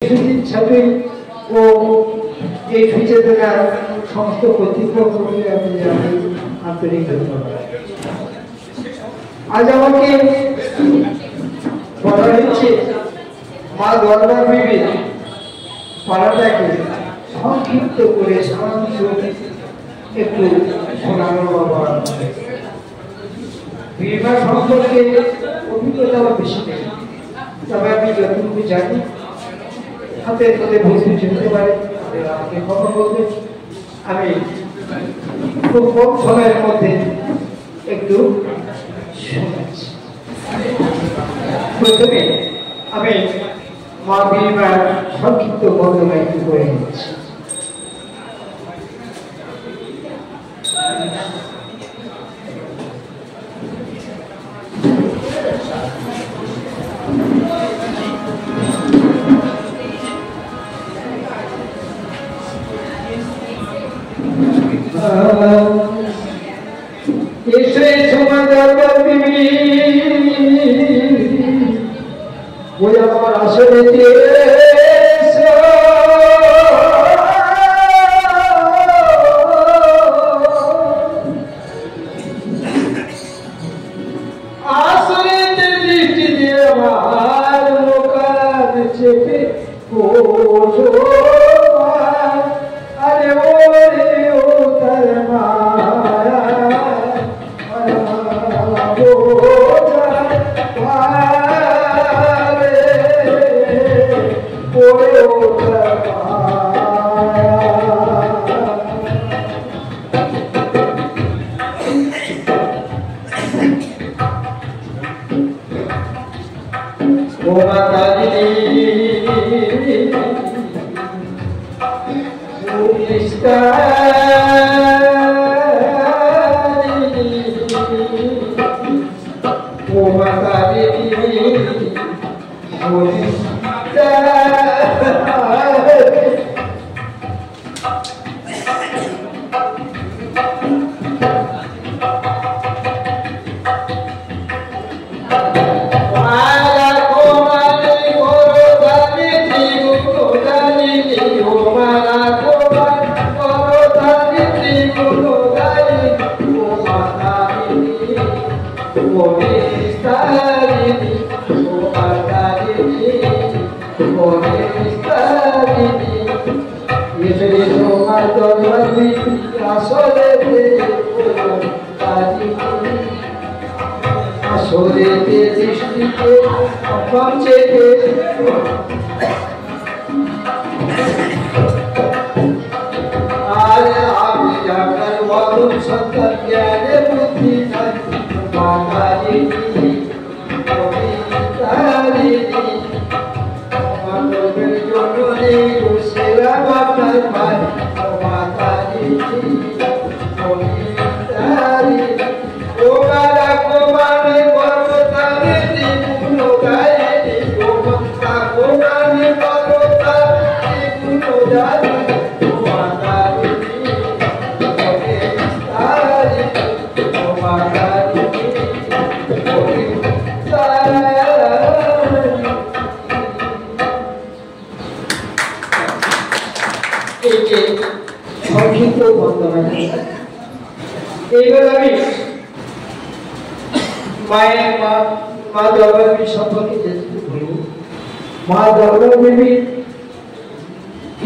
সুজিত ছাত্রী ও এই সুচেতনার সমস্ত কর্তৃপক্ষকে আমি আন্তরিক ধন্যবাদ। আজ আমাকে বলা হচ্ছে মা দরবার বিবির পাড়াটাকে সংক্ষিপ্ত করে সারাংশ একটু শোনানো বাবা। বিবাহ সম্পর্কে অভিজ্ঞতা বেশি নেই, তবে আমি যতটুকু জানি হাতের মধ্যে বসে চলতে পারে আমাকে খবর বলবে। আমি খুব কম সময়ের মধ্যে একটু শোনাচ্ছি। প্রথমে আমি মা বিবার সংক্ষিপ্ত বর্ণনা একটু করে নিচ্ছি।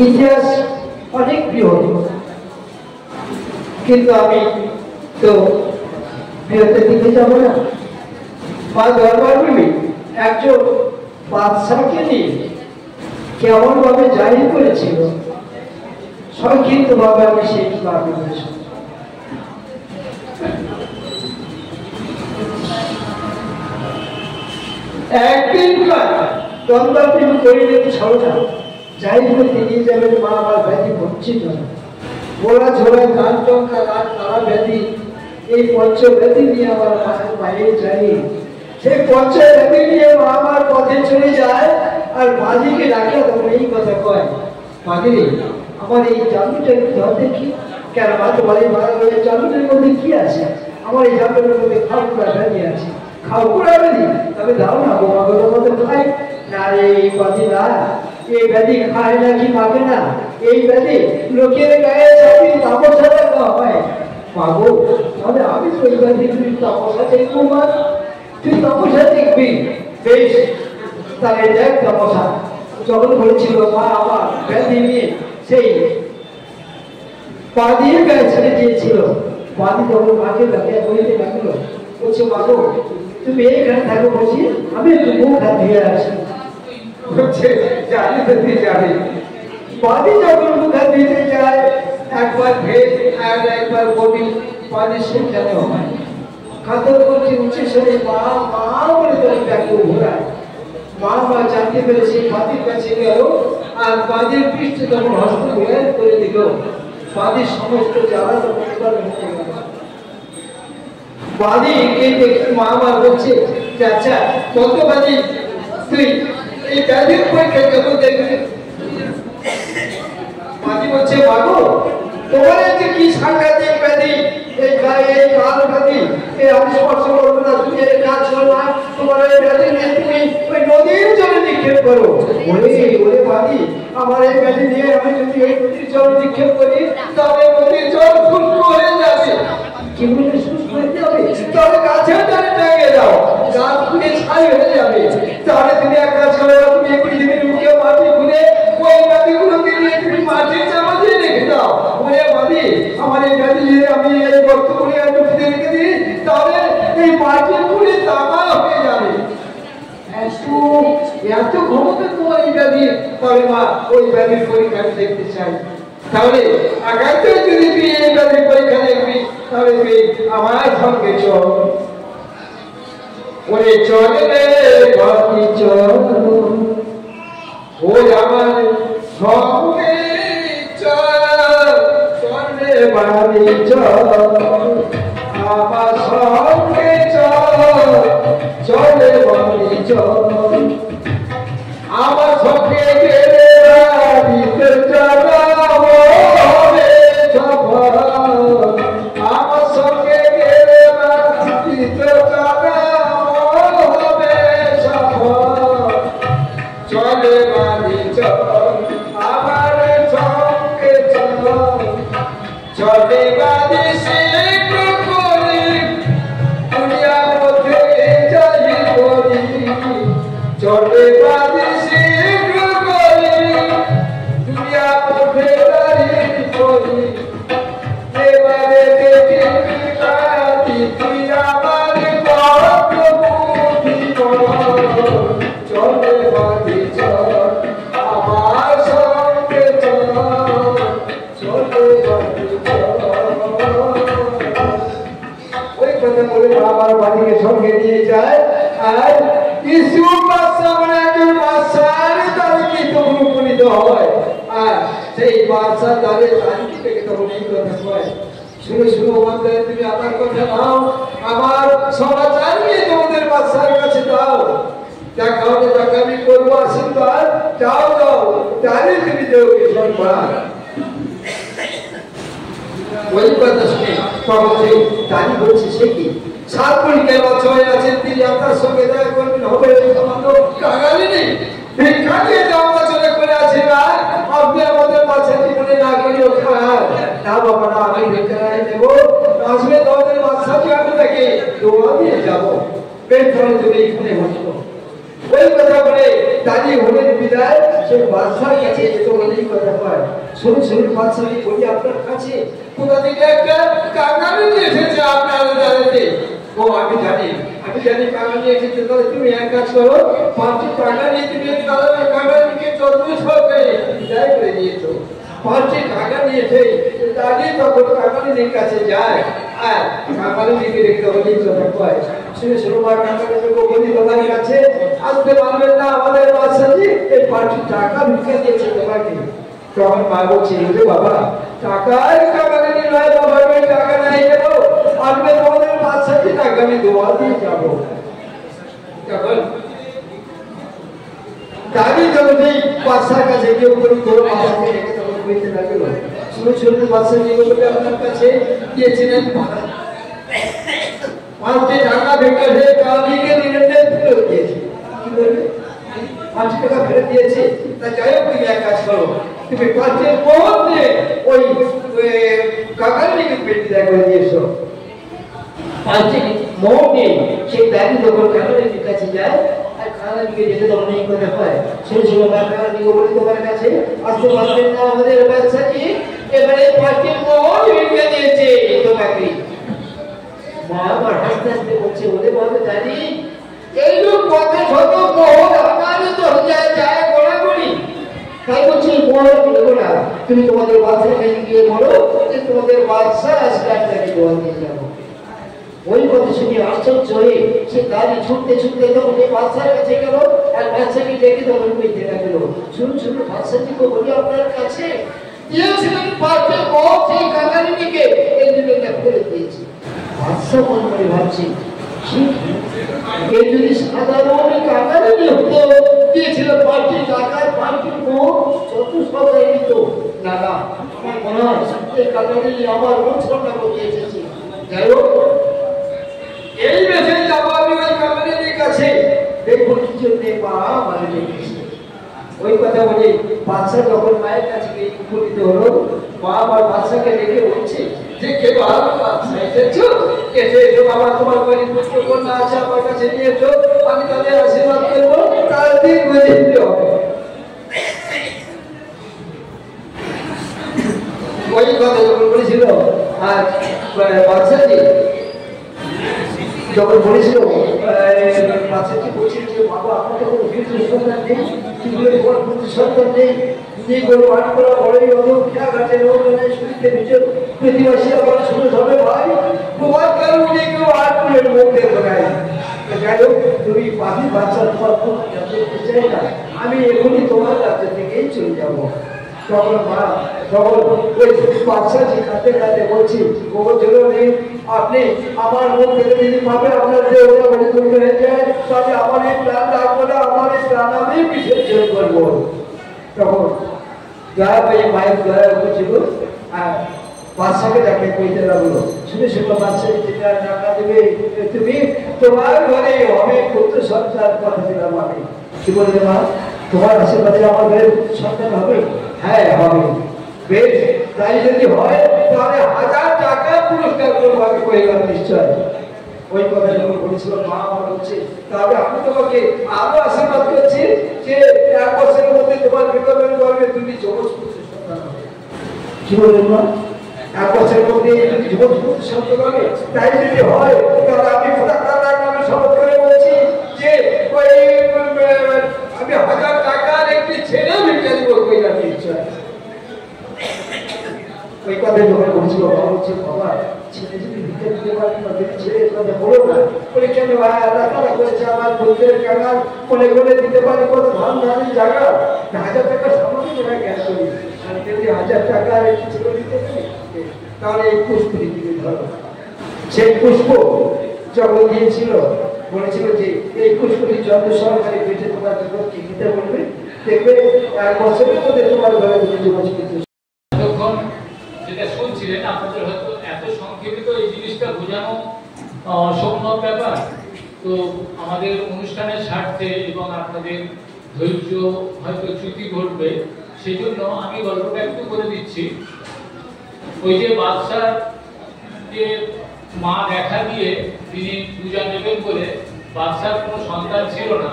ইতিহাস অনেক বৃহৎ, কিন্তু আমি তো বৃহতের দিকে যাব না। মা দরবার বিবি একজন বাদশাহকে নিয়ে কেমন ভাবে জাহির করেছিল সংক্ষিপ্ত ভাবে আমি সেই একদিনকার দরবার করিলেন ছড়া জাহির করতে নিয়ে যাবেন মা আমার ব্যাধি বঞ্চিত বলা ঝোলা গান টঙ্কা গান তারা ব্যাধি এই পঞ্চ ব্যাধি নিয়ে আমার মায়ের যাই সেই পঞ্চ ব্যাধি নিয়ে মা আমার পথে চলে যায় আর মাঝিকে ডাকে তখন এই কথা কয়, মাঝি আমার এই জাদুটা একটু ধর দেখি। কেন মা তোমার এই জাদুটার মধ্যে কি আছে? আমার এই জাদুটার মধ্যে খাওয়া ব্যাধি আছে। খাওয়া ব্যাধি তবে দাও না বোমা গুলোর মধ্যে খাই না রে এই পাতি না এই ব্যাধি খায় না কি পাবে না, এই ব্যাধি লোকের গায়ে চাপি তাপসা দেখা হয়। পাবো তাহলে আমি তো এই ব্যাধি তুই তাপসা দেখবো, মা তুই তাপসা দেখবি, বেশ তাহলে দেখ তাপসা। যখন বলেছিল মা আমার ব্যাধি নিয়ে সেই পা দিয়ে গায়ে ছেড়ে দিয়েছিল, বাদি তখন মাকে লাগে বইতে লাগলো, বলছে মাগো তুমি এইখানে থাকো বসি, আমি একটু মুখ হাত ধুয়ে আসি। বলছে জানি তো তুই যাবি। বাদি যখন মুখ হাত ধুতে যায়, একবার ভেদ আর একবার বডি বাদি সেখানে হয়, কাতর করছে উচ্চে সরে মা মা বলে তাকে ডাকতে ঘোরায়। মা মা জানতে পেরেছে বাদির কাছে গেল, আর বাদির পৃষ্ঠে তখন হস্ত করে দিল, বাদির সমস্ত জ্বালা বাদিকে দেখে মা আমার বলছে আচ্ছা কত বাদি তুই এই ব্যাধির পরীক্ষা কেমন দেখবি? বাদি বলছে মাগো তোমার যে কি সাংঘাতিক ব্যাধি, এই গায়ে এই কাল ব্যাধি, এই আমি স্পর্শ করবো না, তুমি এই কাজ করো না, তোমার এই ব্যাধি নিয়ে তুমি ওই নদীর জলে নিক্ষেপ করো। ওরে বাদি আমার এই ব্যাধি নিয়ে আমি যদি এই নদীর জল নিক্ষেপ করি তাহলে নদীর জল শুষ্ক হয়ে যাবে। কি বলে শুষ্ক হয়ে যাবে? তাহলে গাছের জলে লেগে যাও, গাছ পুড়ে ছাই হয়ে যাবে। তাহলে তুমি এক কাজ করো, তুমি পৃথিবীর মুখে মাটি খুঁড়ে ওই ব্যাধিগুলোকে নিয়ে তুমি মাটির চাপা দিয়ে রেখে দাও। ওরে বাদি আমার এই ব্যাধি নিয়ে আমি এই গর্ত করে পুঁতে রেখে দিই, তাহলে এই মাটি পুড়ে তামা হয়ে যাবে। এত ক্ষমতা তোমার এই ব্যাধি, তবে মা ওই ব্যাধির পরীক্ষা দেখতে চাই। তাহলে আগামীতে যদি তুই এই ব্যাধির পরীক্ষা দেখবি তাহলে তুই আমার সঙ্গে চল। ওরে চলে রে বাদি চল, ও আমার সঙ্গে চল, চলে বাদি চল, আমার সঙ্গে চল, চলে বাদি চল, আমার সঙ্গে গেলে বাদিতে চলাবো রে সফল, আমার সঙ্গে গেলে বাদিতে চলাবো রে সফল, চলে বাদি চল, আমার সঙ্গে চল, চলে বাদি শীঘ্র করি, দুনিয়ার মধ্যে যাই করি, চলে বাদি শীঘ্র করি, দুনিয়ার মধ্যে যাই করি, এবারে দেখি বাদি তুই আমার কত বুদ্ধি বল, চলে বাদি চল, আমার সঙ্গে চল, চলে বাদি চল। ওই কথা বলে আমার বাড়িকে সঙ্গে নিয়ে যায়, আর ইসুফ বাদশা বলে একজন বাদশার তারিখে তখন উপনীত হয়, আর সেই বাদশা তাদের তারিখে থেকে তখন এই কথা হয়, শুনে শুনে বলতে তুমি আমার কথা নাও, আমার সমাচার নিয়ে তোমাদের বাদশার কাছে দাও, দেখা হবে তাকে আমি করবো আশীর্বাদ, যাও যাও তারই তুমি দেবে সম্মান। ওই কথা শুনে তখন সেই দাঁড়ি বলছে সে কি সাত পরীক্ষায় বছরে আছেন, তিনি আপনার সঙ্গে দেখা করবেন, হবে সামান্য কাঙালি নেই, ভিক্ষা দিয়ে যাওয়া চলে করে আছে না, আপনি আমাদের বাচ্চা জীবনে না করিও খায় না বাবা না, আমি ভিক্ষা দেবো, আসবে তোমাদের বাচ্চাকে আমি তাকে দোয়া দিয়ে যাবো, পেট ধরে তুমি এখানে বসবো। ওই কথা বলে দাঁড়িয়ে হলেন বিদায়, সে বাদশার কাছে যেত বলেই কথা পায়, শুনে শুনে বাদশাকে বলি আপনার কাছে কোথা থেকে একটা কাঙালি এসেছে আপনার দাঁড়াতে। ও আমি জানি কাঙালি এসেছে, তাহলে তুমি এক কাজ করো, 5টি টাকা নিয়ে তুমি কাঙালিকে চন্দ্র সহকারে বিদায় করে দিয়েছো, 5টি টাকা নিয়েছে দাঁড়িয়ে তখন কাঙালির কাছে যায়, আর কাঙালি দিকে দেখতে বলেই কথা পায়, শুনে শুনে মা কাঙালিকে বলি তোমার কাছে আসতে পারবেন না, আমাদের বাদশাজি এই 5টি টাকা ভিক্ষা দিয়েছে তোমাকে। তখন মা বলছে বাবা টাকার কাঙালি নয় বাবা, টাকা নাই কেন, আসবে তোমাদের বাদশাজি টাকা আমি দোয়া দিয়ে যাবো। তখন দাঁড়িয়ে যখন এই বাদশার কাছে কেউ বলি তোর বাবাকে রেখে তখন বলতে লাগলো, শুনে শুনে বাদশা নিয়ে বলে আপনার কাছে দিয়েছিলেন 5টি টাকা ভিক্ষা দিয়ে কালীকে দিলেন ফেরত দিয়েছি, কি বলবে 5 টাকা ফেরত দিয়েছি, তা যাই হোক, তুমি এক কাজ করো, তুমি পাঁচের মধ্যে ওই কাকারিকে পেটি দেয় করে দিয়েছো। পাঁচে মোট নেই, সেই ব্যাগি যখন কাকারির কাছে যায় আর কাকারিকে যেতে তখন এই কথা হয়, ছোট ছোট কাকারিকে বলি তোমার কাছে আসতে পারবেন না আমাদের ব্যবসায়ী, এবারে পাঁচের মোট ভিক্ষা দিয়েছে তোমাকে। মা আবার হাসতে হাসতে বলছে, ওরে বাবা জানি এই লোক কথা শত মোহন আমারও তো যায় যায় গোড়া করি, তাই বলছি মোহন বলবো না, তুমি তোমাদের বাদশাকে গিয়ে বলো যে তোমাদের বাদশা আজকে আপনাকে দোয়া দিয়ে যাবো। ওই কথা শুনে আশ্চর্য হয়ে সে গাড়ি ছুটতে ছুটতে তখন এই বাদশার কাছে গেল আর বাদশাকে ডেকে তখন বলতে লাগলো, শুনুন শুনুন বাদশাজিকে বলি আপনার কাছে দিয়েছিলেন পাঁচটা মোট সেই কাকারিকে এই দুটোটা ফেলে দিয়েছি। বাদশা মনে করে ভাবছি, যদি সাধারণ কাকারি হতো দিয়েছিল পার্টি টাকার পার্টির মোট যত সবাই দিত না না, আমার মনে হয় এই কাকারি আমার মোটটা করতে এসেছি। যাই হোক, এই মেসেজ যাবো আমি ওই কাকারির কাছে, দেখবো কি জন্য মা মানে ডেকেছে। ওই কথা বলে বাদশা যখন মায়ের কাছে গিয়ে উপনীত হলো, মা আবার বাদশাকে ডেকে বলছে যে কে ভালো বাদশা এসেছো, এসে এসো বাবা, তোমার গরিব পুত্র কন্যা আছে আমার কাছে নিয়ে এসো, আমি তাদের আশীর্বাদ করবো, তার দিন বুঝে দিতে হবে। ওই কথা যখন বলেছিল আর বাদশাজি যখন বলেছিল, বাচ্চাটি বলছিল যে বাবা আপনাকে কোনো পুত্র সন্তান নেই, কোনো পুত্র সন্তান নেই, যে কোনো আট করা বড়ই অধম খেয়া ঘাটে নৌকায় শুনিতে নিজের প্রতিবাসী আমার শুরু হবে ভাই, তোমার কারণ উনি কেউ আট করে মধ্যে ধরায়। যাই হোক, তুমি পাখি বাচ্চা তোমার খুব দেখতে চাই না, আমি এখনই তোমার রাজ্য থেকেই চলে যাবো। তখন মা তখন ওই বাচ্চাটি কাঁদতে কাঁদতে বলছি, গোবর জল নেই, আপনি আমার মুখ থেকে যদি পাবে আপনার যে ওটা বলে তুলতে হয়ে যায়, তাহলে আমার এই প্রাণ রাখবো না, আমার এই প্রাণ আমি বিসর্জন করবো। তখন দয়া পেয়ে মায়ের দয়া হয়েছিল আর বাচ্চাকে তাকে কইতে লাগলো, শুনে শুনে বাচ্চা যেটা টাকা দেবে তুমি তোমার ঘরে হবে পুত্র সন্তান কথা দিলাম আমি। কি বলবে মা, তোমার আশীর্বাদে আমার ঘরে পুত্র সন্তান হবে? হ্যাঁ হবে। বেশ, তাই যদি হয় তাহলে 1000 টাকা পুরস্কার করবো আমি কইলাম নিশ্চয়। ওই কথা যখন বলেছিল মা আমার হচ্ছে, তাহলে আমি তোমাকে আরো আশীর্বাদ করছি যে 1 বছরের মধ্যে তোমার বিকল্পের গর্ভে তুমি যমজ পুত্র সন্তান হবে। কি বললেন মা? 1 বছরের মধ্যে যদি যমজ পুত্র সন্তান হবে, তাই যদি হয় তাহলে আমি খোদার নামে শপথ করে বলছি যে ওই আমি 1000 টাকার একটি ছেলে ভিক্ষা দিব কইলাম নিশ্চয়। ওই কথা যখন বলছিল বাবা বলছে, বাবা ছেলে যদি ভিক্ষা দিতে পারি না, যদি ছেলে কথা বলো না, বলে কেন ভাই আল্লাহ তারা করেছে আমার বন্ধুদের কাঙাল মনে করে দিতে পারি কত ধান ধানের জায়গা, 1000 টাকা সামান্য টাকা জ্ঞান করি, আর যদি 1000 টাকার একটি ছেলে দিতে পারি তাহলে এই পুষ্প দিতে ধরো। সেই পুষ্প যখন দিয়েছিল বলেছিল যে এই পুষ্পটি যত সরকারি পেটে তোমার যখন দিতে বলবে, দেখবে 1 বছরের মধ্যে তোমার ঘরে যুবক যেটা শুনছিলেন আপনাদের হয়তো এত সংক্ষেপিত এই জিনিসটা বোঝানো অসম্ভব ব্যাপার। তো আমাদের অনুষ্ঠানের স্বার্থে এবং আপনাদের ধৈর্য হয়তো চ্যুতি ঘটবে, সেই জন্য আমি গল্পটা একটু করে দিচ্ছি। ওই যে বাদশার যে মা দেখা দিয়ে তিনি পূজা নেবেন বলে বাদশার কোনো সন্তান ছিল না,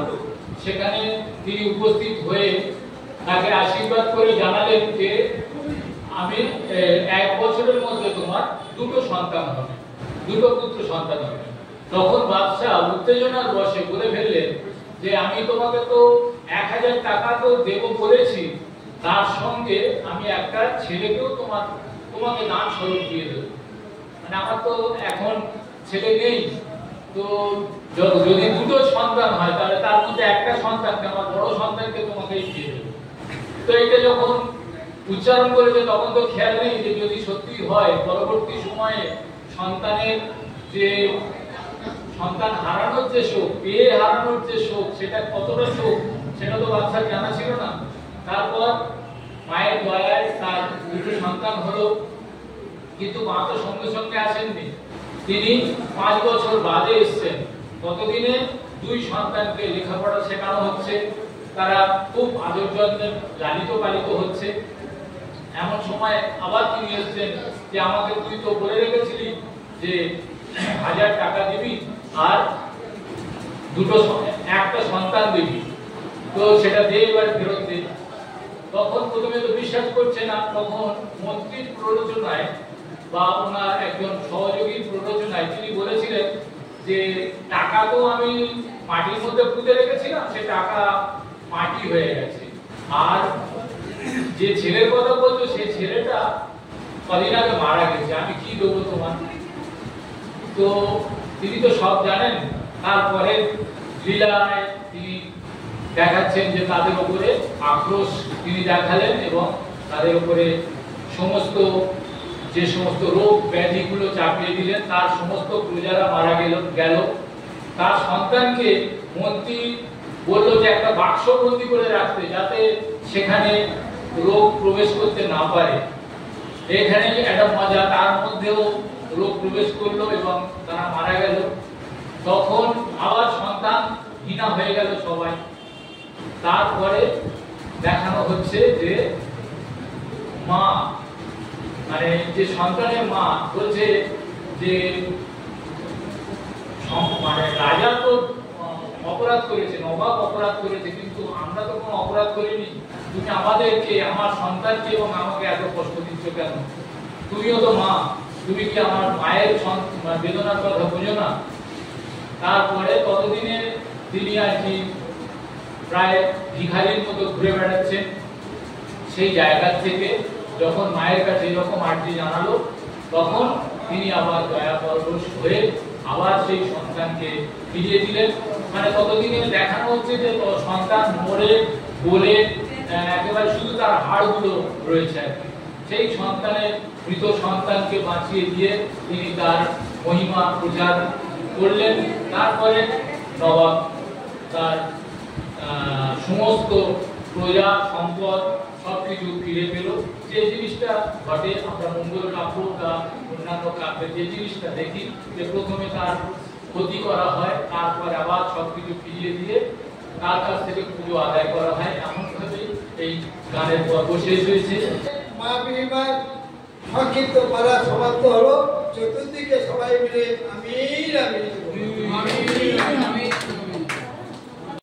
সেখানে তিনি উপস্থিত হয়ে তাকে আশীর্বাদ করে জানালেন যে আমি 1 বছরের মধ্যে তোমার 2টো সন্তান হবে, 2টো পুত্র সন্তান হবে। তখন বাদশা উত্তেজনার বশে বলে ফেললেন যে আমি তোমাকে তো 1000 টাকা তো দেব বলেছি, তার সঙ্গে আমি একটা ছেলেকেও তোমাকে দান স্বরূপ দিয়ে দেব। মানে আমার তো এখন ছেলে নেই, তো যদি 2টো সন্তান হয় তাহলে তার মধ্যে একটা সন্তানকে, আমার বড় সন্তানকে তোমাকেই দিয়ে দেব। তো এটা যখন উচ্চারণ করেছে তখন তো খেয়াল নেই যে যদি সত্যি হয় পরবর্তী সময়ে সন্তানের যে সন্তান হারানোর যে শোক, পেয়ে হারানোর যে শোক, সেটা কতটা শোক সেটা তো বাচ্চার জানা ছিল না। তারপর মায়ের দয়ায় তার 2টো সন্তান হলো, কিন্তু মা তো সঙ্গে সঙ্গে আসেননি, তিনি 5 বছর বাদে এসেছেন। ততদিনে 2 সন্তানকে লেখাপড়া শেখানো হচ্ছে, তারা খুব আদর যত্নে লালিত পালিত হচ্ছে। এমন সময় আবার তিনি এসেছেন যে আমাকে তুই তো বলে রেখেছিলি যে 1000 টাকা দিবি আর একটা সন্তান দিবি, তো সেটা দিয়ে এবার ফেরত দে। তখন প্রথমে তো বিশ্বাস করছে না, তখন মন্ত্রীর প্ররোচনায় বা ওনার একজন সহযোগীর প্ররোচনায় তিনি বলেছিলেন যে টাকা তো আমি মাটির মধ্যে পুঁতে রেখেছিলাম, সে টাকা মাটি হয়ে গেছে, আর যে ছেলের কথা বলতো সে ছেলেটা কদিন আগে মারা গেছে, আমি কি দেবো তোমার। তো তিনি তো সব জানেন। তারপরে লীলায় তিনি দেখাচ্ছেন যে তাদের উপরে আক্রোশ তিনি দেখালেন এবং তাদের উপরে যে সমস্ত রোগ ব্যাধিগুলো চাপিয়ে দিলেন, তার সমস্ত প্রজারা মারা গেল। তার সন্তানকে মন্ত্রী বললো যে একটা বাক্স বন্দি করে রাখতে, যাতে সেখানে রোগ প্রবেশ করতে না পারে। এখানে একটা মজা, তার মধ্যেও রোগ প্রবেশ করলো এবং তারা মারা গেল। তখন আবার সন্তান হীনা হয়ে গেল সবাই। তারপরে দেখানো হচ্ছে যে মা, মানে যে সন্তানের মা বলছে যে মানে রাজা তো অপরাধ করেছে, নবাব অপরাধ করেছে, কিন্তু আমরা তো কোনো অপরাধ করিনি, তুমি আমাদেরকে, আমার সন্তানকে এবং আমাকে এত কষ্ট দিচ্ছ কেন? তুমিও তো মা, তুমি কি আমার মায়ের বেদনার কথা বোঝো না? তারপরে ততদিনে তিনি আর কি প্রায় ভিখারির মতো ঘুরে বেড়াচ্ছেন। সেই জায়গা থেকে যখন মায়ের কাছে এরকম আর্জি জানালো, তখন তিনি আবার দয়া পরবশ হয়ে আবার সেই সন্তানকে ফিরিয়ে দিলেন। মানে ততদিনে দেখানো হচ্ছে যে সন্তান মরে বলে একেবারে শুধু তার হাড়গুলো রয়েছে আর কি। সেই মৃত সন্তানকে বাঁচিয়ে দিয়ে তিনি তার মহিমা প্রচার করলেন। তারপরে নবাব তার সমস্ত প্রজা সম্পদ সবকিছু ফিরে পেল। যে জিনিসটা ঘটে আমরা মঙ্গল কাব্য বা অন্যান্য কাব্যে যে জিনিসটা দেখি, যে প্রথমে তার ক্ষতি করা হয়, তারপরে আবার সবকিছু ফিরিয়ে দিয়ে তার কাছ থেকে পুজো আদায় করা হয়। এমনভাবে এই গানের পর্ব শেষ হয়েছে। মা বিনিময় সংক্ষিপ্ত করা সমাপ্ত হলো। চতুর্দিকে সবাই মিলে আমিন আমিন।